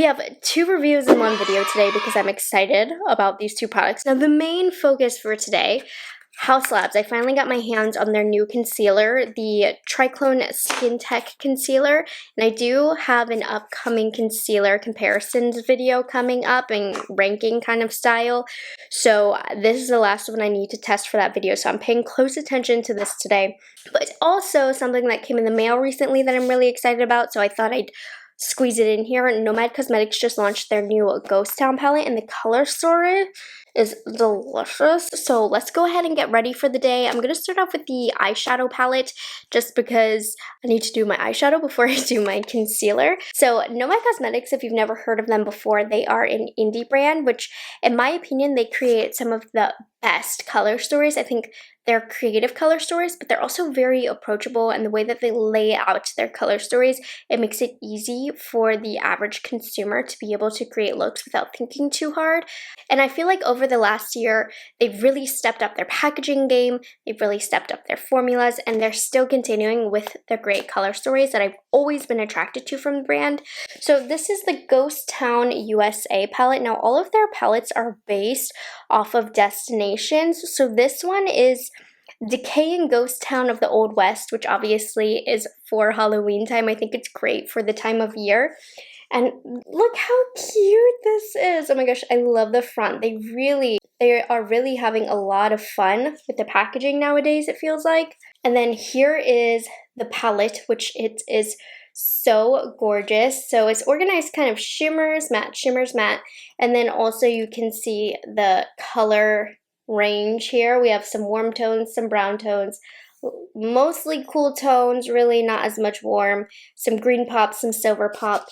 have 2 reviews in one video today because I'm excited about these 2 products. Now, the main focus for today, Haus Labs. I finally got my hands on their new concealer, the Triclone Skin Tech Concealer, and I do have an upcoming concealer comparisons video coming up in ranking kind of style. So this is the last one I need to test for that video, so I'm paying close attention to this today. But it's also something that came in the mail recently that I'm really excited about, so I thought I'd squeeze it in here. Nomad Cosmetics just launched their new Ghost Town palette, and the color story is delicious. So let's go ahead and get ready for the day. I'm going to start off with the eyeshadow palette just because I need to do my eyeshadow before I do my concealer. So Nomad Cosmetics, if you've never heard of them before, they are an indie brand, which in my opinion, they create some of the best color stories. I think they're creative color stories, but they're also very approachable, and the way that they lay out their color stories, it makes it easy for the average consumer to be able to create looks without thinking too hard. And I feel like over the last year, they've really stepped up their packaging game, they've really stepped up their formulas, and they're still continuing with their great color stories that I've always been attracted to from the brand. So this is the Ghost Town USA palette. Now, all of their palettes are based off of destinations. So this one is Decaying Ghost Town of the Old West, which obviously is for Halloween time. I think it's great for the time of year. And look how cute this is. Oh my gosh, I love the front. They are really having a lot of fun with the packaging nowadays, it feels like. And then here is the palette, which it is so gorgeous. So it's organized kind of shimmers, matte. And then also you can see the color range here. We have some warm tones, some brown tones, mostly cool tones, really not as much warm, some green pop, some silver pop.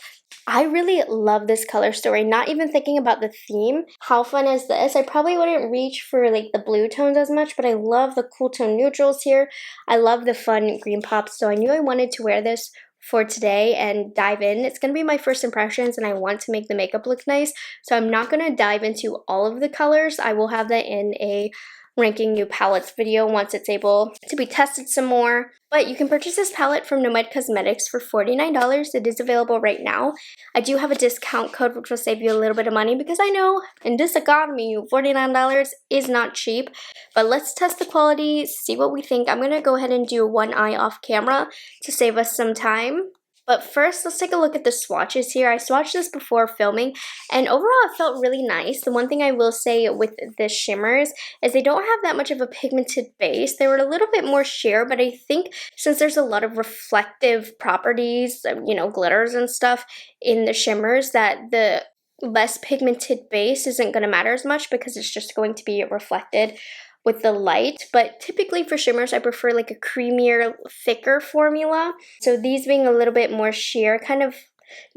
I really love this color story, not even thinking about the theme. How fun is this? I probably wouldn't reach for like the blue tones as much, but I love the cool tone neutrals here. I love the fun green pops, so I knew I wanted to wear this for today and dive in. It's going to be my first impressions, and I want to make the makeup look nice, so I'm not going to dive into all of the colors. I will have that in a ranking new palettes video once it's able to be tested some more. But you can purchase this palette from Nomad Cosmetics for $49. It is available right now. I do have a discount code which will save you a little bit of money, because I know in this economy $49 is not cheap. But let's test the quality, see what we think. I'm going to go ahead and do one eye off camera to save us some time. But first, let's take a look at the swatches here. I swatched this before filming, and overall it felt really nice. The one thing I will say with the shimmers is they don't have that much of a pigmented base. They were a little bit more sheer, but I think since there's a lot of reflective properties, glitters and stuff in the shimmers, that the less pigmented base isn't going to matter as much because it's just going to be reflected with the light. But typically for shimmers, I prefer like a creamier, thicker formula. So these being a little bit more sheer, kind of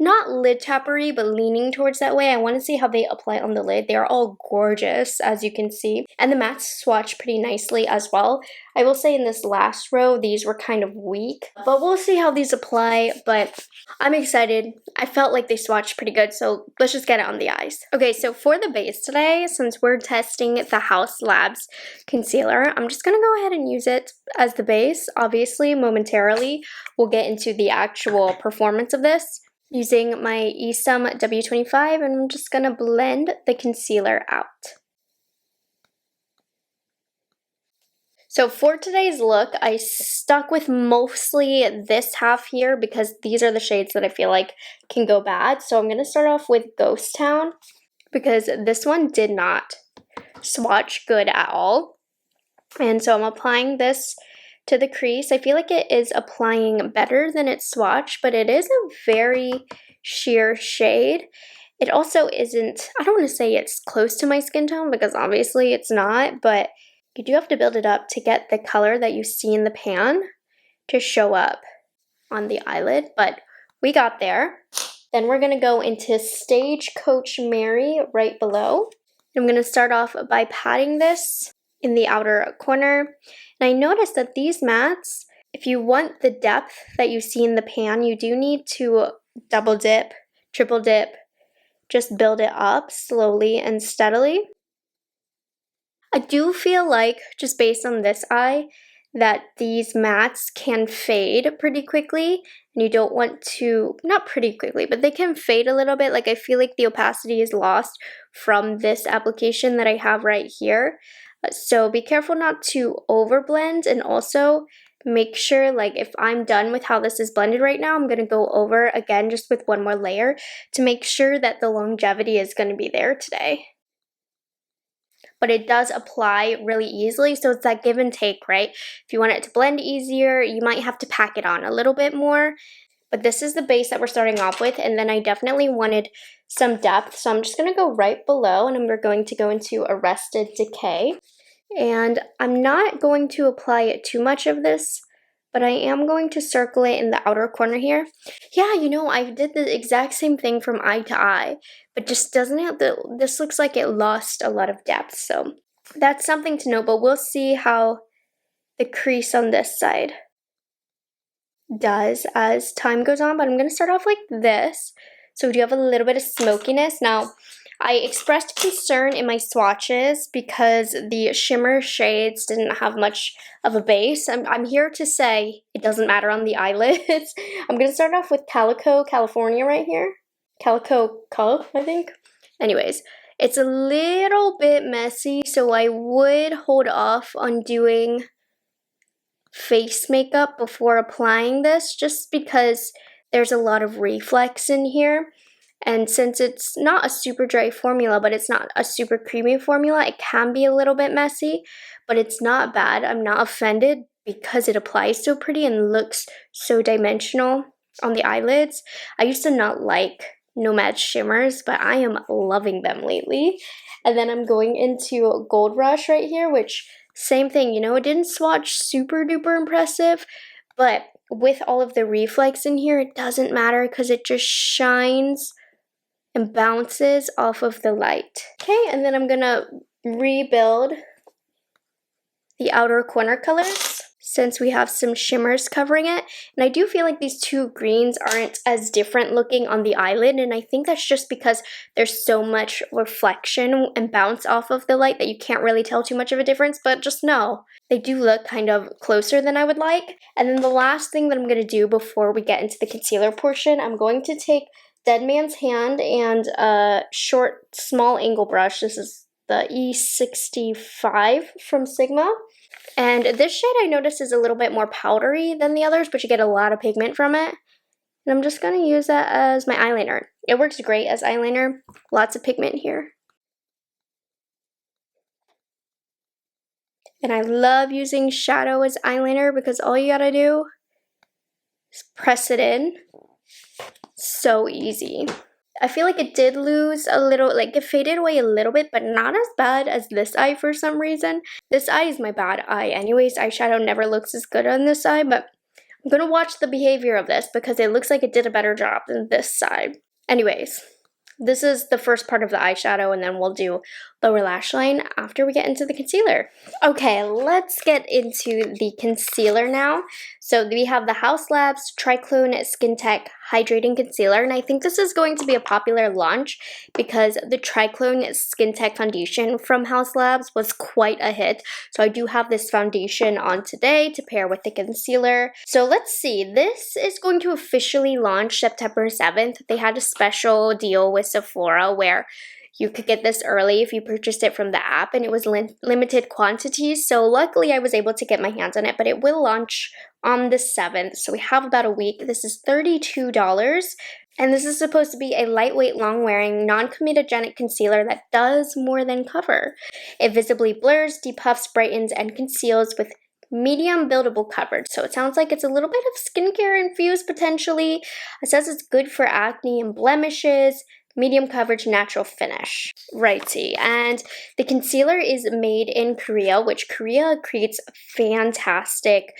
not lid tappery, but leaning towards that way. I want to see how they apply on the lid. They are all gorgeous, as you can see. And the mattes swatch pretty nicely as well. I will say in this last row, these were kind of weak, but we'll see how these apply. But I'm excited. I felt like they swatched pretty good, so let's just get it on the eyes. Okay, so for the base today, since we're testing the Haus Labs concealer, I'm just going to go ahead and use it as the base. Obviously, momentarily, we'll get into the actual performance of this using my Esum W25, and I'm just going to blend the concealer out. So for today's look, I stuck with mostly this half here because these are the shades that I feel like can go bad. So I'm going to start off with Ghost Town because this one did not swatch good at all. And so I'm applying this to the crease. I feel like it is applying better than its swatch, but it is a very sheer shade. It also isn't, I don't want to say it's close to my skin tone because obviously it's not, but you do have to build it up to get the color that you see in the pan to show up on the eyelid, but we got there. Then we're going to go into Stagecoach Mary right below. I'm going to start off by patting this in the outer corner. And I noticed that these mattes, if you want the depth that you see in the pan, you do need to double dip, triple dip, just build it up slowly and steadily. I do feel like, just based on this eye, that these mattes can fade pretty quickly, and you don't want to, not pretty quickly, but they can fade a little bit. Like I feel like the opacity is lost from this application that I have right here. So be careful not to overblend, and also make sure, like if I'm done with how this is blended right now, I'm going to go over again just with one more layer to make sure that the longevity is going to be there today. But it does apply really easily, so it's that give and take, right? If you want it to blend easier, you might have to pack it on a little bit more. But this is the base that we're starting off with, and then I definitely wanted some depth, so I'm just going to go right below, and we're going to go into Arrested Decay. And I'm not going to apply too much of this, but I am going to circle it in the outer corner here. Yeah, you know, I did the exact same thing from eye to eye, but just doesn't have this looks like it lost a lot of depth, so that's something to note, but we'll see how the crease on this side does as time goes on. But I'm going to start off like this, so we do have a little bit of smokiness. Now, I expressed concern in my swatches because the shimmer shades didn't have much of a base. I'm here to say it doesn't matter on the eyelids. I'm going to start off with Calico California right here. Calico Color, I think. Anyways, it's a little bit messy, so I would hold off on doing face makeup before applying this, just because there's a lot of reflex in here. And since it's not a super dry formula, but it's not a super creamy formula, it can be a little bit messy, but it's not bad. I'm not offended because it applies so pretty and looks so dimensional on the eyelids. I used to not like Nomad shimmers, but I am loving them lately. And then I'm going into Gold Rush right here, which same thing, you know, it didn't swatch super duper impressive, but with all of the reflex in here, it doesn't matter because it just shines and bounces off of the light. Okay, and then I'm gonna rebuild the outer corner colors since we have some shimmers covering it. And I do feel like these two greens aren't as different looking on the eyelid, and I think that's just because there's so much reflection and bounce off of the light that you can't really tell too much of a difference, but just know they do look kind of closer than I would like. And then the last thing that I'm gonna do before we get into the concealer portion, I'm going to take Dead Man's Hand and a short, small angle brush. This is the E65 from Sigma. And this shade I noticed is a little bit more powdery than the others, but you get a lot of pigment from it. And I'm just going to use that as my eyeliner. It works great as eyeliner. Lots of pigment here. And I love using shadow as eyeliner because all you gotta do is press it in. So easy. I feel like it did lose a little, like it faded away a little bit, but not as bad as this eye for some reason. This eye is my bad eye anyways. Eyeshadow never looks as good on this eye, but I'm gonna watch the behavior of this because it looks like it did a better job than this side. Anyways, this is the first part of the eyeshadow, and then we'll do lower lash line after we get into the concealer. Okay, let's get into the concealer now. So we have the Haus Labs Triclone Skin Tech Hydrating Concealer, and I think this is going to be a popular launch because the Triclone Skin Tech foundation from Haus Labs was quite a hit. So I do have this foundation on today to pair with the concealer. So let's see, this is going to officially launch September 7th. They had a special deal with Sephora where you could get this early if you purchased it from the app, and it was limited quantities. So luckily I was able to get my hands on it, but it will launch on the 7th. So we have about a week. This is $32. And this is supposed to be a lightweight, long-wearing, non-comedogenic concealer that does more than cover. It visibly blurs, depuffs, brightens, and conceals with medium buildable coverage. So it sounds like it's a little bit of skincare infused potentially. It says it's good for acne and blemishes, medium coverage, natural finish. Righty. And the concealer is made in Korea, which Korea creates fantastic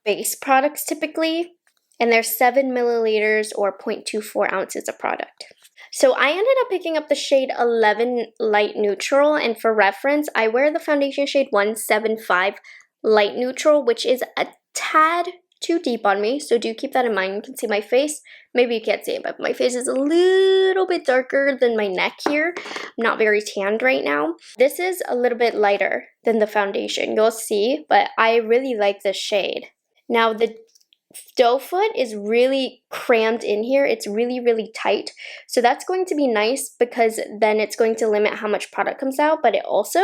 base products typically. And they're 7 milliliters or 0.24 ounces of product. So I ended up picking up the shade 11 Light Neutral, and for reference, I wear the foundation shade 175 Light Neutral, which is a tad too deep on me, so do keep that in mind. You can see my face. Maybe you can't see it, but my face is a little bit darker than my neck here. I'm not very tanned right now. This is a little bit lighter than the foundation. You'll see, but I really like this shade. Now, the doe foot is really crammed in here. It's really, really tight. So that's going to be nice because then it's going to limit how much product comes out, but it also,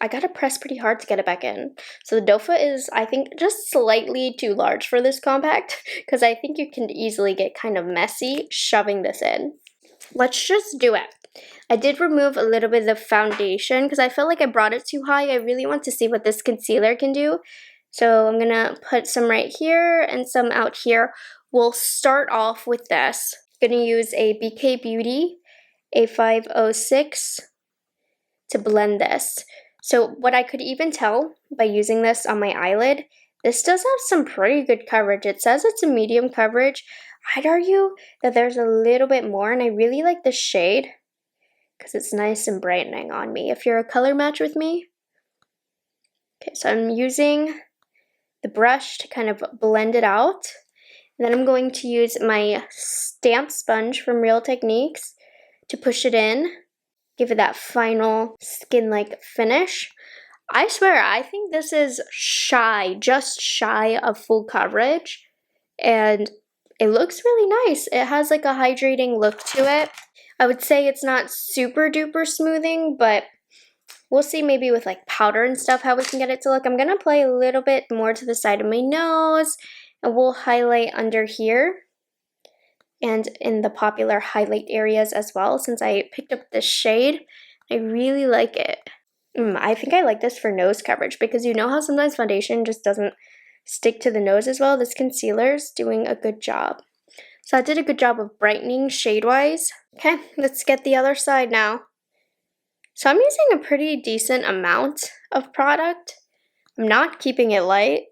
I gotta press pretty hard to get it back in. So the doe foot is, I think, just slightly too large for this compact because I think you can easily get kind of messy shoving this in. Let's just do it. I did remove a little bit of the foundation because I felt like I brought it too high. I really want to see what this concealer can do. So I'm gonna put some right here and some out here. We'll start off with this. I'm gonna use a BK Beauty A506 to blend this. So what I could even tell by using this on my eyelid, this does have some pretty good coverage. It says it's a medium coverage. I'd argue that there's a little bit more, and I really like the shade because it's nice and brightening on me. If you're a color match with me. Okay, so I'm using the brush to kind of blend it out. And then I'm going to use my stamp sponge from Real Techniques to push it in, give it that final skin-like finish. I swear, I think this is just shy of full coverage, and it looks really nice. It has like a hydrating look to it. I would say it's not super duper smoothing, but we'll see maybe with like powder and stuff how we can get it to look. I'm going to apply a little bit more to the side of my nose, and we'll highlight under here and in the popular highlight areas as well. Since I picked up this shade, I really like it. I think I like this for nose coverage because you know how sometimes foundation just doesn't stick to the nose as well? This concealer's doing a good job. So I did a good job of brightening shade-wise. Okay, let's get the other side now. So I'm using a pretty decent amount of product. I'm not keeping it light,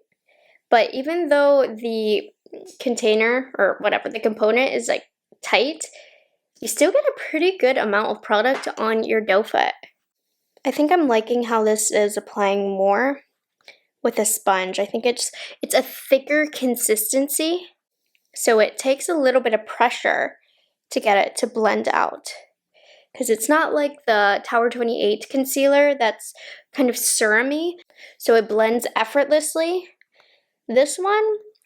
but even though the container or whatever, the component is like tight, you still get a pretty good amount of product on your doe foot. I think I'm liking how this is applying more with a sponge. I think it's a thicker consistency, so it takes a little bit of pressure to get it to blend out. Because it's not like the Tower 28 concealer that's kind of serumy, so it blends effortlessly. This one,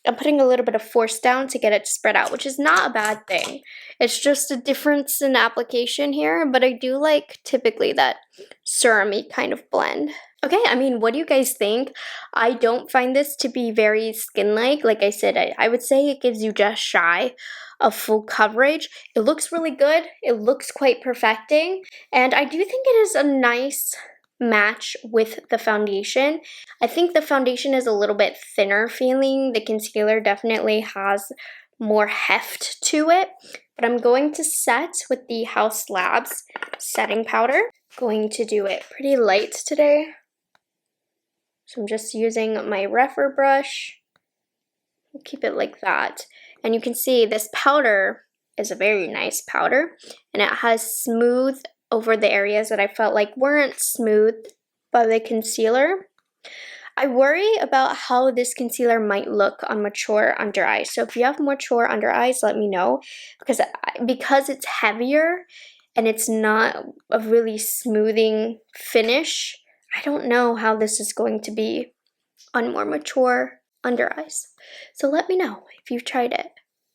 I'm putting a little bit of force down to get it to spread out, which is not a bad thing. It's just a difference in application here, but I do like typically that serumy kind of blend. Okay, I mean, what do you guys think? I don't find this to be very skin-like. Like I said, I would say it gives you just shy of full coverage. It looks really good. It looks quite perfecting. And I do think it is a nice match with the foundation. I think the foundation is a little bit thinner feeling. The concealer definitely has more heft to it. But I'm going to set with the Haus Labs setting powder. Going to do it pretty light today. So I'm just using my Rephr brush. I'll keep it like that. And you can see this powder is a very nice powder. And it has smooth over the areas that I felt like weren't smooth by the concealer. I worry about how this concealer might look on mature under eyes. So if you have mature under eyes, let me know. Because it's heavier and it's not a really smoothing finish, I don't know how this is going to be on more mature under eyes. So let me know if you've tried it.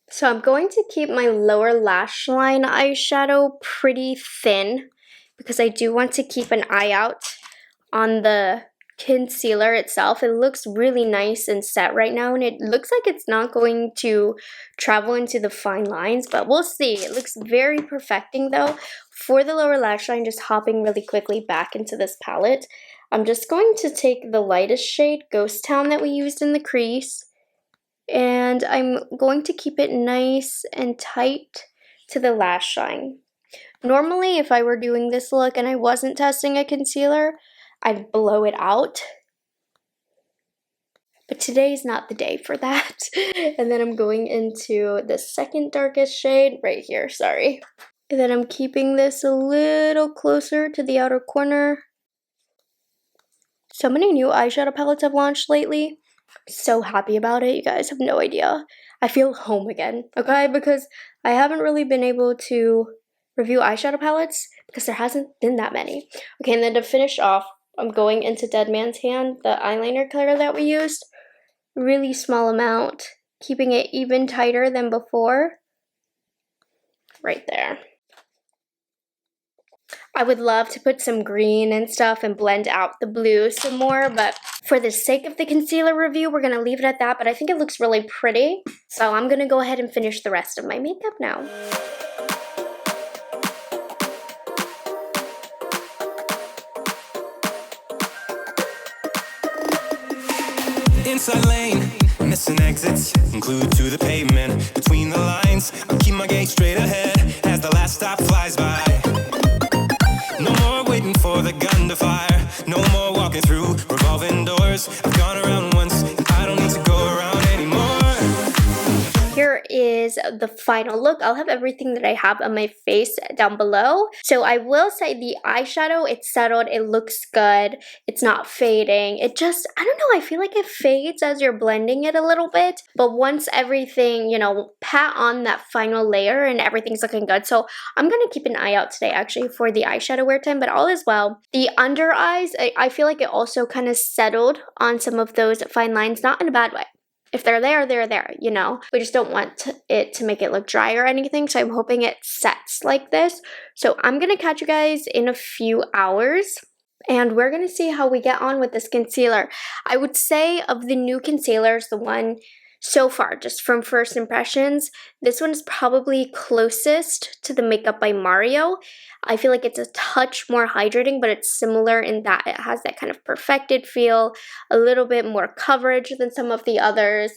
So I'm going to keep my lower lash line eyeshadow pretty thin because I do want to keep an eye out on the concealer itself. It looks really nice and set right now, and it looks like it's not going to travel into the fine lines, but we'll see. It looks very perfecting though. For the lower lash line, just hopping really quickly back into this palette, I'm just going to take the lightest shade, Ghost Town, that we used in the crease, and I'm going to keep it nice and tight to the lash line. Normally, if I were doing this look and I wasn't testing a concealer, I'd blow it out. But today's not the day for that. And then I'm going into the second darkest shade right here, sorry. And then I'm keeping this a little closer to the outer corner. So many new eyeshadow palettes I've launched lately. So happy about it, you guys have no idea. I feel home again, okay? Because I haven't really been able to review eyeshadow palettes because there hasn't been that many. Okay, and then to finish off, I'm going into Dead Man's Hand, the eyeliner color that we used. Really small amount, keeping it even tighter than before. Right there. I would love to put some green and stuff and blend out the blue some more, but for the sake of the concealer review, we're going to leave it at that, but I think it looks really pretty. So I'm going to go ahead and finish the rest of my makeup now. Inside lane, missing exits, glued to the pavement. Between the lines, I'll keep my gaze straight ahead as the last stop flies by. No more waiting for the gun to fire. No more walking through revolving doors. I've gone around once, and I don't need to go around anymore. Here is the final look. I'll have everything that I have on my face down below. So I will say the eyeshadow, it's settled, it looks good, it's not fading. It just, I don't know, I feel like it fades as you're blending it a little bit. But once everything, you know, pat on that final layer and everything's looking good. So I'm going to keep an eye out today actually for the eyeshadow wear time, but all is well. The under eyes, I feel like it also kind of settled on some of those fine lines, not in a bad way. If they're there, you know. We just don't want it to make it look dry or anything, so I'm hoping it sets like this. So I'm going to catch you guys in a few hours, and we're going to see how we get on with this concealer. I would say of the new concealers, the one so far, just from first impressions, this one is probably closest to the Makeup by Mario. I feel like it's a touch more hydrating, but it's similar in that it has that kind of perfected feel, a little bit more coverage than some of the others,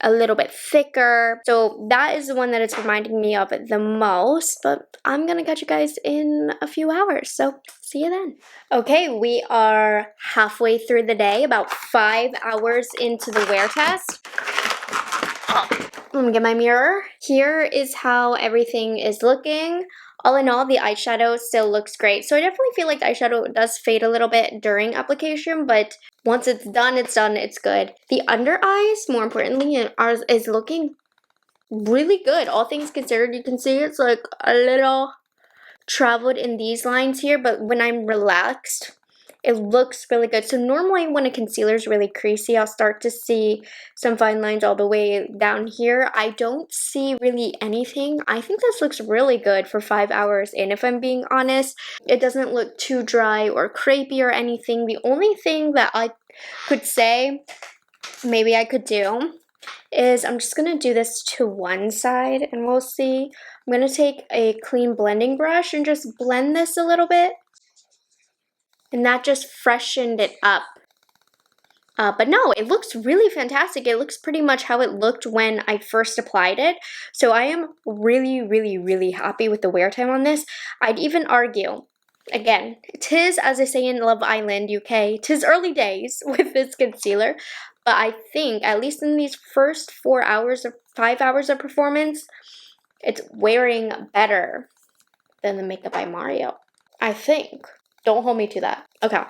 a little bit thicker. So that is the one that it's reminding me of the most, but I'm gonna catch you guys in a few hours, so see you then. Okay, we are halfway through the day, about 5 hours into the wear test. I'm gonna get my mirror. Here is how everything is looking. All in all, the eyeshadow still looks great. So I definitely feel like the eyeshadow does fade a little bit during application, but once it's done, it's good. The under eyes, more importantly, is looking really good. All things considered, you can see it's like a little traveled in these lines here, but when I'm relaxed, it looks really good. So normally when a concealer is really creasy, I'll start to see some fine lines all the way down here. I don't see really anything. I think this looks really good for 5 hours in, if I'm being honest. It doesn't look too dry or crepey or anything. The only thing that I could say maybe I could do is I'm just going to do this to one side and we'll see. I'm going to take a clean blending brush and just blend this a little bit. And that just freshened it up. But no, it looks really fantastic. It looks pretty much how it looked when I first applied it. So I am really happy with the wear time on this. I'd even argue, again, 'tis, as I say in Love Island, UK, 'tis early days with this concealer. But I think, at least in these first 4 hours or 5 hours of performance, it's wearing better than the Makeup by Mario. I think. Don't hold me to that. Okay,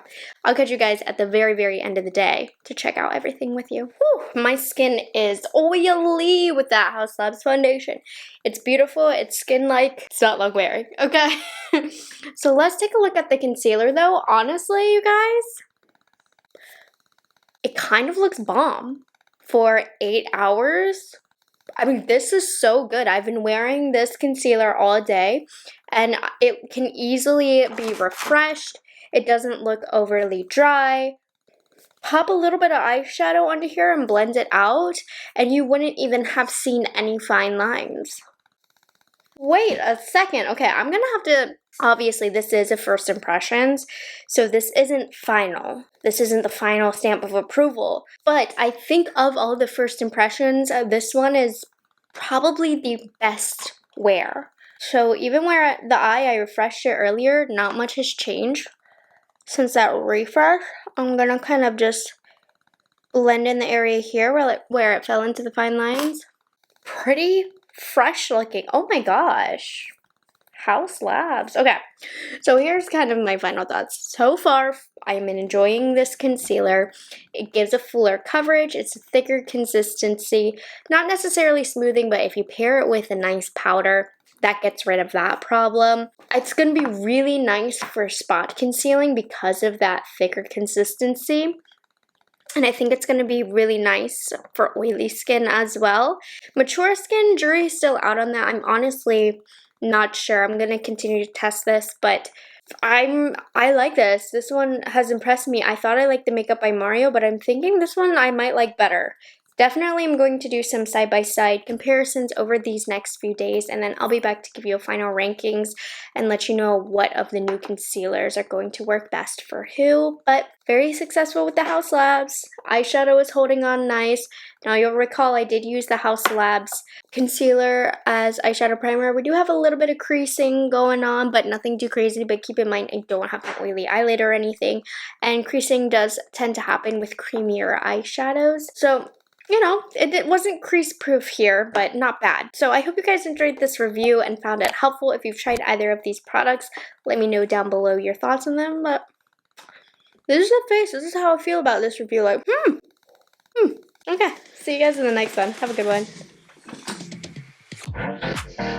I'll catch you guys at the very end of the day to check out everything with you. Whew, my skin is oily with that Haus Labs foundation. It's beautiful, it's skin-like, it's not like wearing, okay? So let's take a look at the concealer though. Honestly, you guys, it kind of looks bomb for 8 hours. I mean, this is so good. I've been wearing this concealer all day and it can easily be refreshed. It doesn't look overly dry. Pop a little bit of eyeshadow onto here and blend it out and you wouldn't even have seen any fine lines. Wait a second. Okay, I'm gonna have to, obviously this is a first impressions, so this isn't final. This isn't the final stamp of approval. But I think of all the first impressions, this one is probably the best wear. So even where the eye, I refreshed it earlier, not much has changed since that refresh. I'm gonna kind of just blend in the area here where it fell into the fine lines. Pretty fresh looking. Oh my gosh. Haus Labs. Okay, so here's kind of my final thoughts. So far, I'm enjoying this concealer. It gives a fuller coverage. It's a thicker consistency. Not necessarily smoothing, but if you pair it with a nice powder, that gets rid of that problem. It's going to be really nice for spot concealing because of that thicker consistency. And I think it's going to be really nice for oily skin as well. Mature skin, jury's still out on that. I'm honestly not sure. I'm going to continue to test this, but I like this. This one has impressed me. I thought I liked the Makeup by Mario, but I'm thinking this one I might like better. Definitely I'm going to do some side-by-side comparisons over these next few days, and then I'll be back to give you a final rankings and let you know what of the new concealers are going to work best for who. But very successful with the Haus Labs. Eyeshadow is holding on nice. Now you'll recall I did use the Haus Labs concealer as eyeshadow primer. We do have a little bit of creasing going on, but nothing too crazy. But keep in mind, I don't have an oily eyelid or anything, and creasing does tend to happen with creamier eyeshadows. So you know, it wasn't crease proof here, but not bad. So I hope you guys enjoyed this review and found it helpful. If you've tried either of these products, let me know down below your thoughts on them. But this is the face. This is how I feel about this review. Like, Okay, see you guys in the next one. Have a good one.